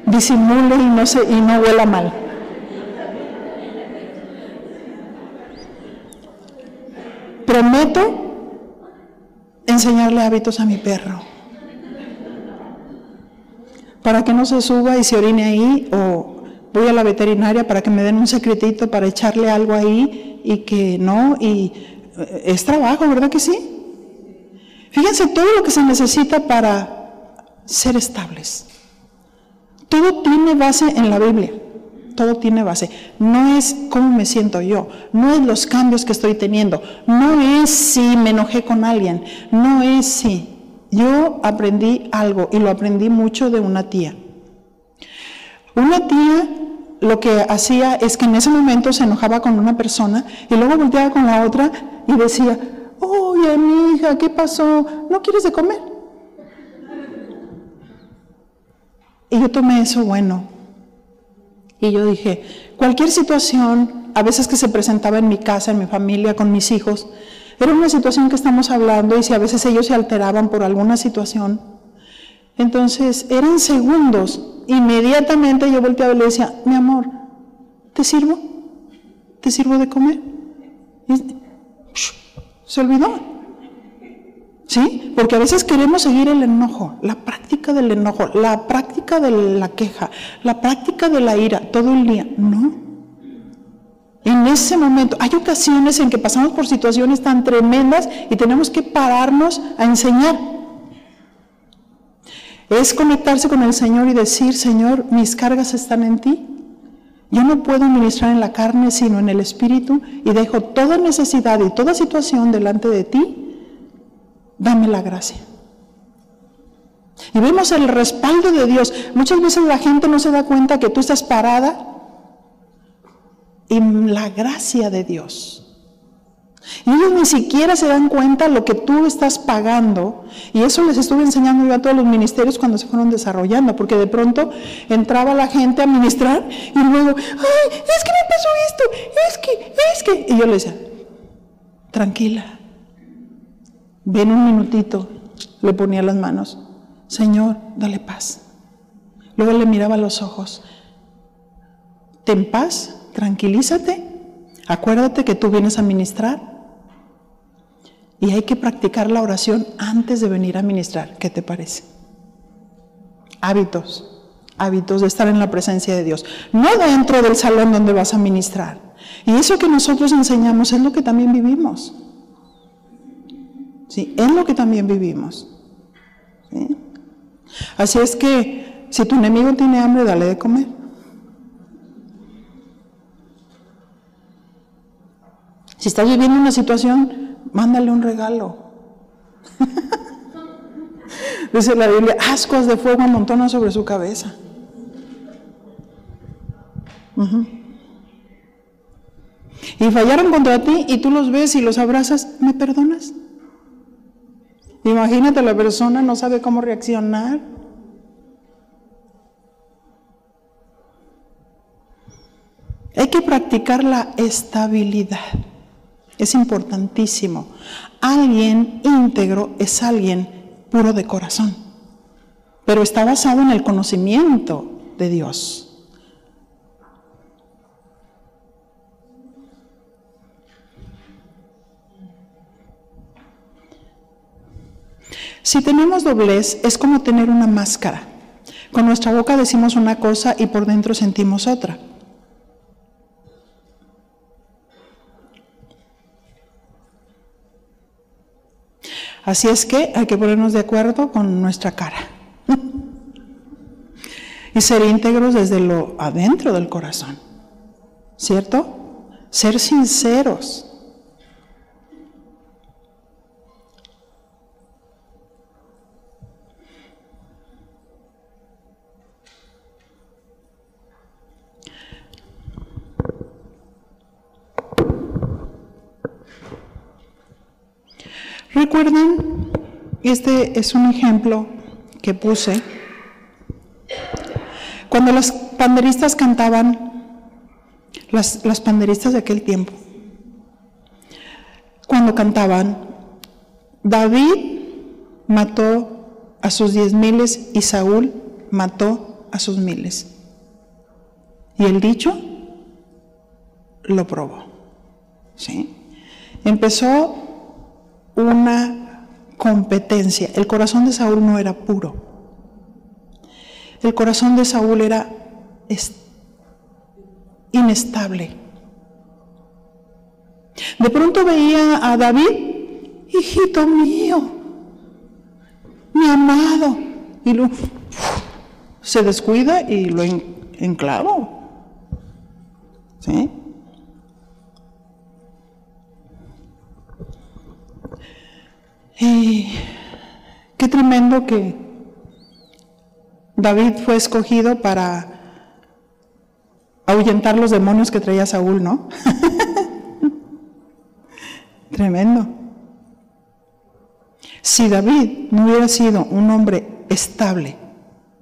disimule y no huela mal. Prometo enseñarle hábitos a mi perro para que no se suba y se orine ahí, o voy a la veterinaria para que me den un secretito para echarle algo ahí y que no, y es trabajo, ¿verdad que sí? Fíjense todo lo que se necesita para ser estables. Todo tiene base en la Biblia. Todo tiene base. No es cómo me siento yo, no es los cambios que estoy teniendo, no es si me enojé con alguien, no es si. Yo aprendí algo, y lo aprendí mucho de una tía. Una tía lo que hacía es que en ese momento se enojaba con una persona y luego volteaba con la otra y decía, oye, mi hija, ¿qué pasó? ¿No quieres de comer? Y yo tomé eso bueno. Y yo dije, cualquier situación, a veces que se presentaba en mi casa, en mi familia, con mis hijos, era una situación que estamos hablando, y si a veces ellos se alteraban por alguna situación, entonces eran segundos. Inmediatamente yo volteaba y le decía, mi amor, ¿te sirvo? ¿Te sirvo de comer? Y se olvidó. ¿Sí? Porque a veces queremos seguir el enojo, la práctica del enojo, la práctica de la queja, la práctica de la ira, todo el día. No. En ese momento, hay ocasiones en que pasamos por situaciones tan tremendas y tenemos que pararnos a enseñar. Es conectarse con el Señor y decir, Señor, mis cargas están en ti. Yo no puedo ministrar en la carne, sino en el Espíritu, y dejo toda necesidad y toda situación delante de ti. Dame la gracia. Y vemos el respaldo de Dios. Muchas veces la gente no se da cuenta que tú estás parada en la gracia de Dios. Y ellos ni siquiera se dan cuenta lo que tú estás pagando. Y eso les estuve enseñando yo a todos los ministerios cuando se fueron desarrollando, porque de pronto entraba la gente a ministrar y luego, ay, es que me pasó esto, es que. Y yo le decía, tranquila, ven un minutito, le ponía las manos, Señor, dale paz. Luego le miraba a los ojos, ten paz, tranquilízate, acuérdate que tú vienes a ministrar. Y hay que practicar la oración antes de venir a ministrar. ¿Qué te parece? Hábitos de estar en la presencia de Dios. No dentro del salón donde vas a ministrar. Y eso que nosotros enseñamos es lo que también vivimos. ¿Sí? Es lo que también vivimos. ¿Sí? Así es que, si tu enemigo tiene hambre, dale de comer. Si estás viviendo una situación, mándale un regalo. Dice la Biblia, ascuas de fuego amontonan sobre su cabeza. Y fallaron contra ti y tú los ves y los abrazas, ¿me perdonas? Imagínate, la persona no sabe cómo reaccionar. Hay que practicar la estabilidad. Es importantísimo. Alguien íntegro es alguien puro de corazón, pero está basado en el conocimiento de Dios. Si tenemos doblez, es como tener una máscara. Con nuestra boca decimos una cosa y por dentro sentimos otra. Así es que hay que ponernos de acuerdo con nuestra cara. Y ser íntegros desde lo adentro del corazón. ¿Cierto? Ser sinceros. ¿Recuerdan? Este es un ejemplo que puse. Cuando las panderistas cantaban, las panderistas de aquel tiempo, cuando cantaban, David mató a sus 10,000 y Saúl mató a sus 1,000. Y el dicho lo probó. ¿Sí? Empezó una competencia. El corazón de Saúl no era puro. El corazón de Saúl era inestable. De pronto veía a David, hijito mío, mi amado, y se descuida y lo enclavó. ¿Sí? Y qué tremendo que David fue escogido para ahuyentar los demonios que traía Saúl, ¿no? Tremendo. Si David no hubiera sido un hombre estable,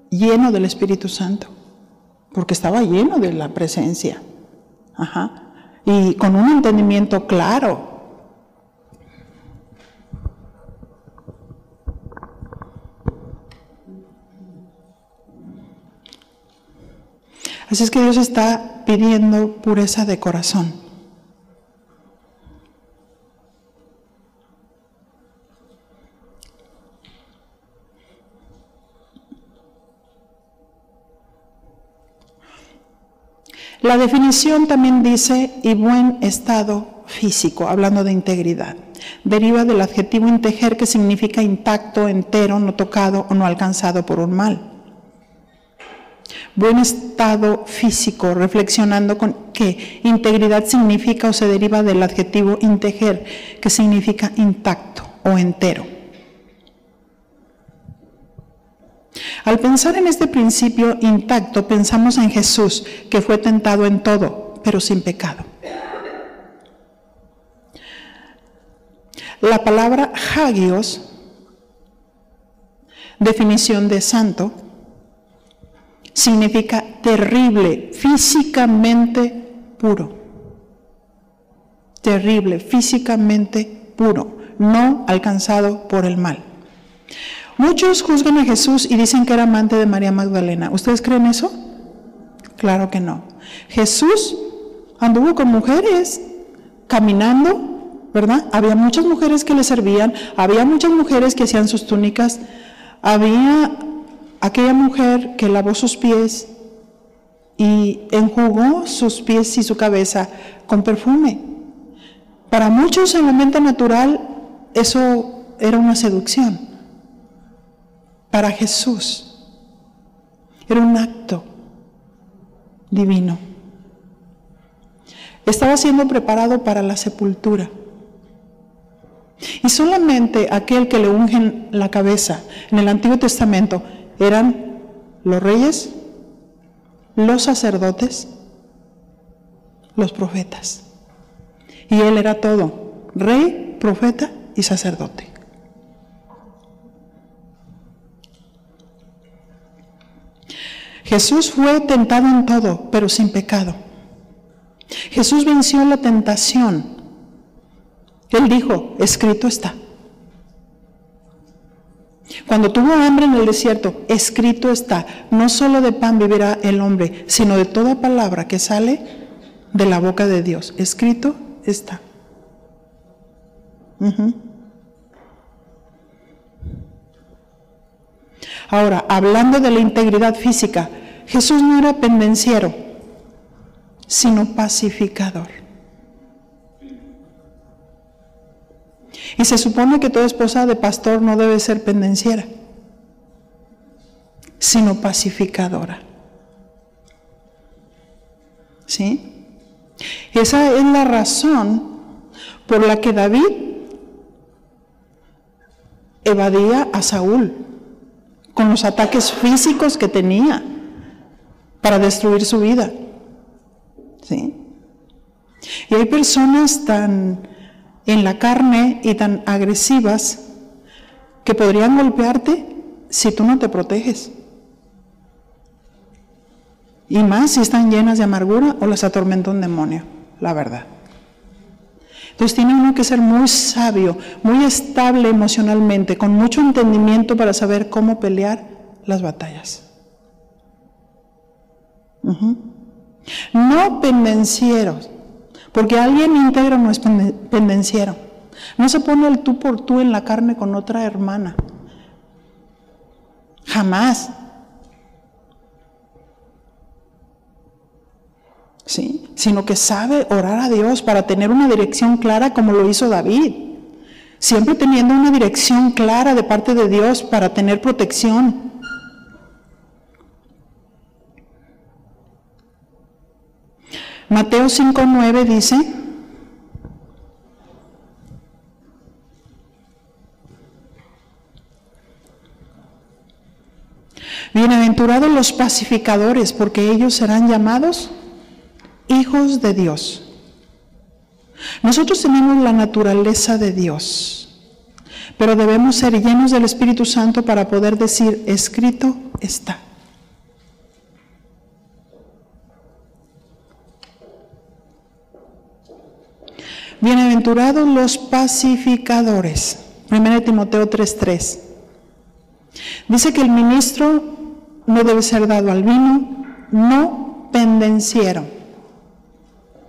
lleno del Espíritu Santo, porque estaba lleno de la presencia, y con un entendimiento claro, así es que Dios está pidiendo pureza de corazón. La definición también dice, y buen estado físico, hablando de integridad. Deriva del adjetivo integer, que significa intacto, entero, no tocado o no alcanzado por un mal. Buen estado físico, reflexionando con que integridad significa o se deriva del adjetivo integer, que significa intacto o entero. Al pensar en este principio intacto, pensamos en Jesús, que fue tentado en todo, pero sin pecado. La palabra hagios, definición de santo, significa terrible, físicamente puro. Terrible, físicamente puro, no alcanzado por el mal. Muchos juzgan a Jesús y dicen que era amante de María Magdalena. ¿Ustedes creen eso? Claro que no. Jesús anduvo con mujeres, caminando, ¿verdad? Había muchas mujeres que le servían, había muchas mujeres que hacían sus túnicas, había aquella mujer que lavó sus pies y enjugó sus pies y su cabeza con perfume. Para muchos en la mente natural eso era una seducción. Para Jesús era un acto divino. Estaba siendo preparado para la sepultura. Y solamente aquel que le ungen la cabeza en el Antiguo Testamento eran los reyes, los sacerdotes, los profetas. Y él era todo, rey, profeta y sacerdote. Jesús fue tentado en todo, pero sin pecado. Jesús venció la tentación. Él dijo, escrito está. Cuando tuvo hambre en el desierto, escrito está, no solo de pan vivirá el hombre, sino de toda palabra que sale de la boca de Dios. Escrito está. Ahora, hablando de la integridad física, Jesús no era pendenciero, sino pacificador. Y se supone que toda esposa de pastor no debe ser pendenciera, sino pacificadora. ¿Sí? Esa es la razón por la que David evadía a Saúl con los ataques físicos que tenía para destruir su vida. ¿Sí? Y hay personas tan en la carne y tan agresivas que podrían golpearte si tú no te proteges. Y más si están llenas de amargura o las atormenta un demonio, la verdad. Entonces tiene uno que ser muy sabio, muy estable emocionalmente, con mucho entendimiento para saber cómo pelear las batallas. No pendencieros, porque alguien íntegro no es pendenciero. No se pone el tú por tú en la carne con otra hermana. Jamás. ¿Sí? Sino que sabe orar a Dios para tener una dirección clara como lo hizo David. Siempre teniendo una dirección clara de parte de Dios para tener protección. Mateo 5:9 dice: bienaventurados los pacificadores, porque ellos serán llamados hijos de Dios. Nosotros tenemos la naturaleza de Dios, pero debemos ser llenos del Espíritu Santo para poder decir, escrito está. Bienaventurados los pacificadores. 1 Timoteo 3:3. Dice que el ministro no debe ser dado al vino, no pendenciero.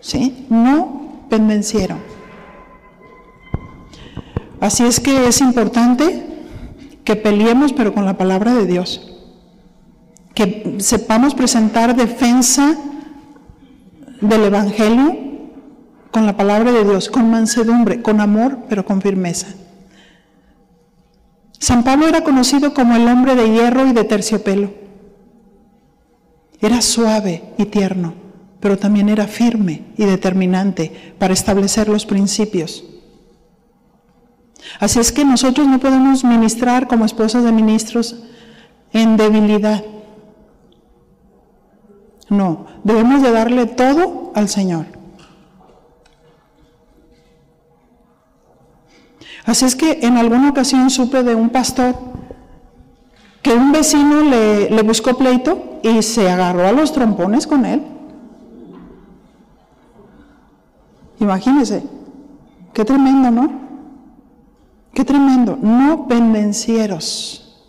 ¿Sí? No pendenciero. Así es que es importante que peleemos, pero con la palabra de Dios. Que sepamos presentar defensa del Evangelio con la palabra de Dios, con mansedumbre, con amor, pero con firmeza. San Pablo era conocido como el hombre de hierro y de terciopelo. Era suave y tierno, pero también era firme y determinante para establecer los principios. Así es que nosotros no podemos ministrar como esposas de ministros en debilidad. No, debemos de darle todo al Señor. Así es que en alguna ocasión supe de un pastor que un vecino le buscó pleito y se agarró a los trompones con él. Imagínense, qué tremendo, ¿no? Qué tremendo. No pendencieros.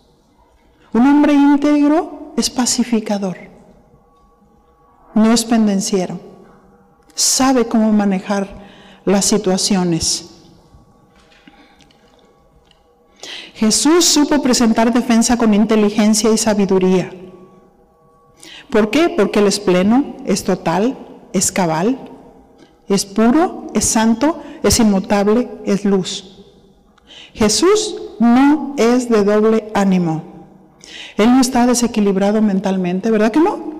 Un hombre íntegro es pacificador, no es pendenciero. Sabe cómo manejar las situaciones. Jesús supo presentar defensa con inteligencia y sabiduría. ¿Por qué? Porque Él es pleno, es total, es cabal, es puro, es santo, es inmutable, es luz. Jesús no es de doble ánimo. Él no está desequilibrado mentalmente, ¿verdad que no?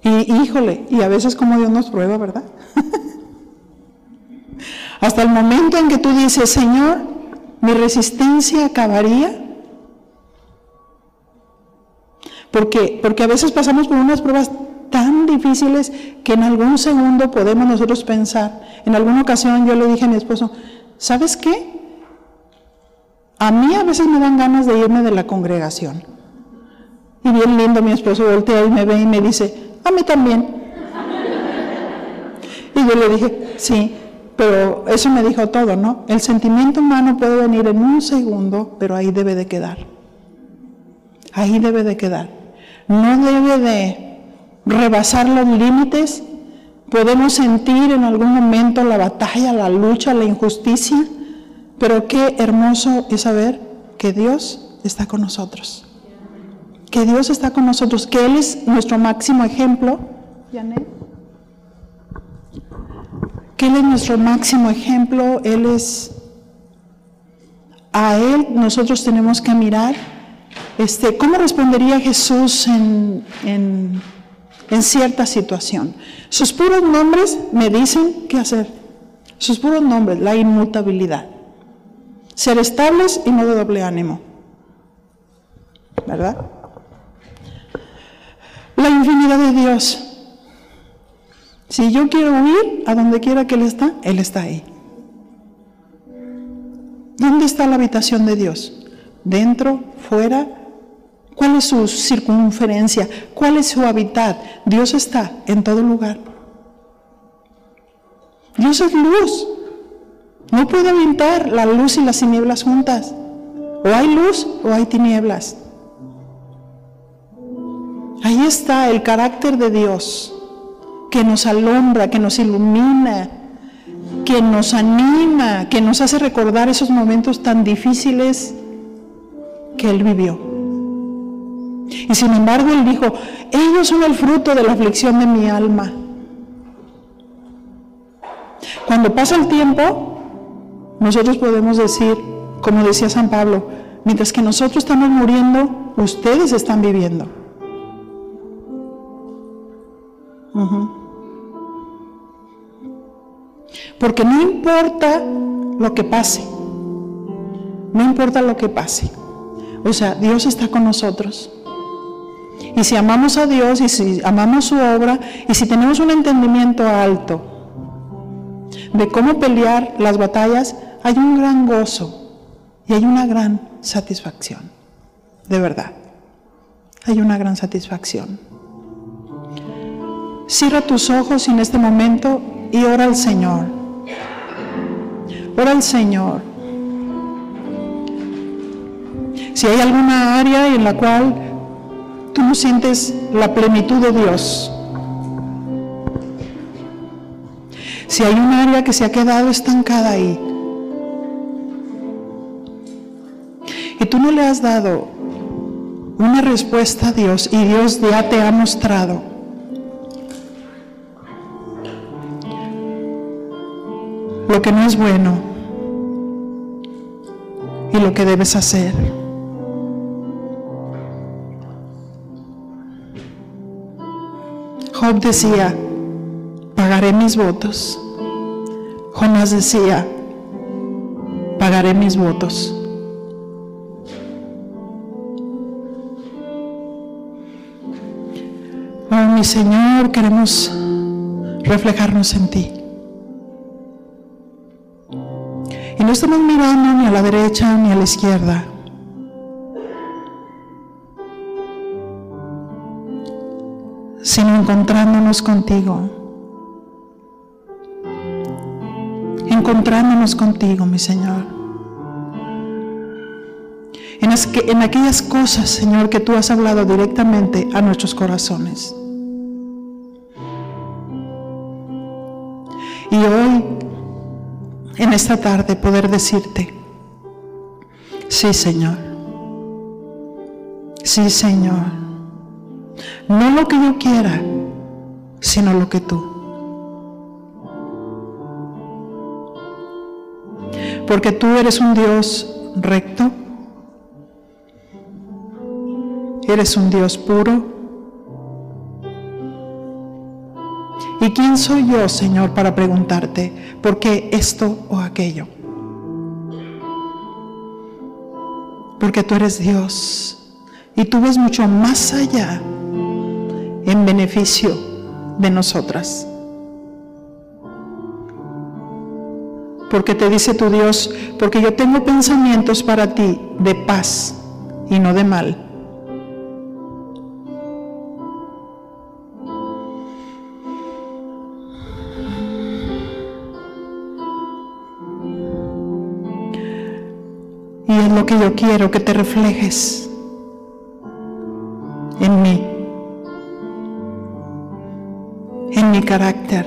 Y híjole, y a veces como Dios nos prueba, ¿verdad? Hasta el momento en que tú dices, Señor, mi resistencia acabaría. Porque a veces pasamos por unas pruebas tan difíciles que en algún segundo podemos nosotros pensar. En alguna ocasión yo le dije a mi esposo, ¿sabes qué? A mí a veces me dan ganas de irme de la congregación. Y bien lindo, mi esposo voltea y me ve y me dice, a mí también. Y yo le dije, sí. Pero eso me dijo todo, ¿no? El sentimiento humano puede venir en un segundo, pero ahí debe de quedar. Ahí debe de quedar. No debe de rebasar los límites. Podemos sentir en algún momento la batalla, la lucha, la injusticia, pero qué hermoso es saber que Dios está con nosotros. Que Dios está con nosotros, que Él es nuestro máximo ejemplo. Janet. Que Él es nuestro máximo ejemplo, a Él nosotros tenemos que mirar. ¿Cómo respondería Jesús en cierta situación? Sus puros nombres me dicen qué hacer. Sus puros nombres, la inmutabilidad. Ser estables y no de doble ánimo. ¿Verdad? La infinidad de Dios. Si yo quiero huir a donde quiera que Él está ahí. ¿Dónde está la habitación de Dios? ¿Dentro? ¿Fuera? ¿Cuál es su circunferencia? ¿Cuál es su hábitat? Dios está en todo lugar. Dios es luz. No puede habitar la luz y las tinieblas juntas. O hay luz o hay tinieblas. Ahí está el carácter de Dios, que nos alumbra, que nos ilumina, que nos anima, que nos hace recordar esos momentos tan difíciles que Él vivió. Y sin embargo Él dijo, ellos son el fruto de la aflicción de mi alma. Cuando pasa el tiempo, nosotros podemos decir, como decía San Pablo, mientras que nosotros estamos muriendo, ustedes están viviendo. Porque no importa lo que pase, no importa lo que pase, o sea, Dios está con nosotros. Y si amamos a Dios, y si amamos su obra, y si tenemos un entendimiento alto de cómo pelear las batallas, hay un gran gozo y hay una gran satisfacción, de verdad, hay una gran satisfacción. Cierra tus ojos en este momento y ora al Señor. Ora al Señor. Si hay alguna área en la cual tú no sientes la plenitud de Dios, si hay un área que se ha quedado estancada ahí, y tú no le has dado una respuesta a Dios, y Dios ya te ha mostrado lo que no es bueno y lo que debes hacer. Job decía, pagaré mis votos. Jonás decía, pagaré mis votos. Oh, mi Señor, queremos reflejarnos en ti. Y no estamos mirando ni a la derecha ni a la izquierda. Sino encontrándonos contigo. Encontrándonos contigo, mi Señor. En aquellas cosas, Señor, que tú has hablado directamente a nuestros corazones. Y hoy, en esta tarde, poder decirte, sí, Señor. Sí, Señor. No lo que yo quiera, sino lo que tú. Porque tú eres un Dios recto, eres un Dios puro. ¿Y quién soy yo, Señor, para preguntarte por qué esto o aquello? Porque tú eres Dios y tú ves mucho más allá en beneficio de nosotras. Porque te dice tu Dios, porque yo tengo pensamientos para ti de paz y no de mal. Y es lo que yo quiero, que te reflejes en mí, en mi carácter.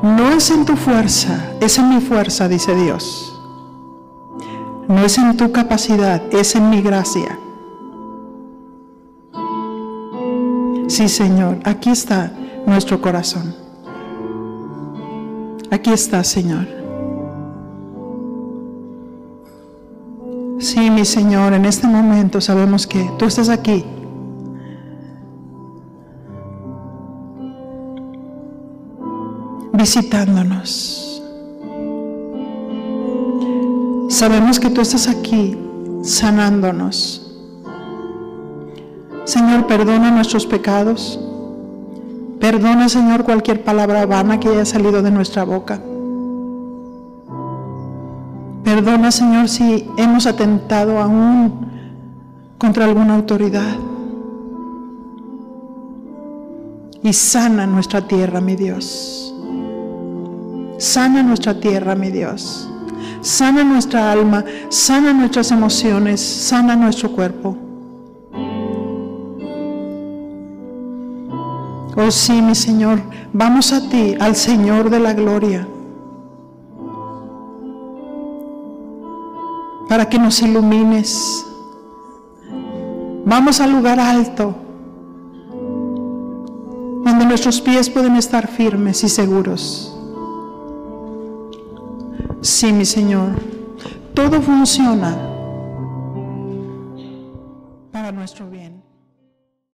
No es en tu fuerza, es en mi fuerza, dice Dios. No es en tu capacidad, es en mi gracia. Sí, Señor, aquí está nuestro corazón. Aquí está, Señor. Sí, mi Señor, en este momento sabemos que tú estás aquí. Visitándonos. Sabemos que tú estás aquí sanándonos. Señor, perdona nuestros pecados. Perdona, Señor, cualquier palabra vana que haya salido de nuestra boca. Perdona, Señor, si hemos atentado aún contra alguna autoridad. Y sana nuestra tierra, mi Dios. Sana nuestra tierra, mi Dios. Sana nuestra alma, sana nuestras emociones, sana nuestro cuerpo. Oh sí, mi Señor, vamos a ti, al Señor de la gloria, para que nos ilumines. Vamos al lugar alto, donde nuestros pies pueden estar firmes y seguros. Sí, mi Señor, todo funciona para nuestro bien.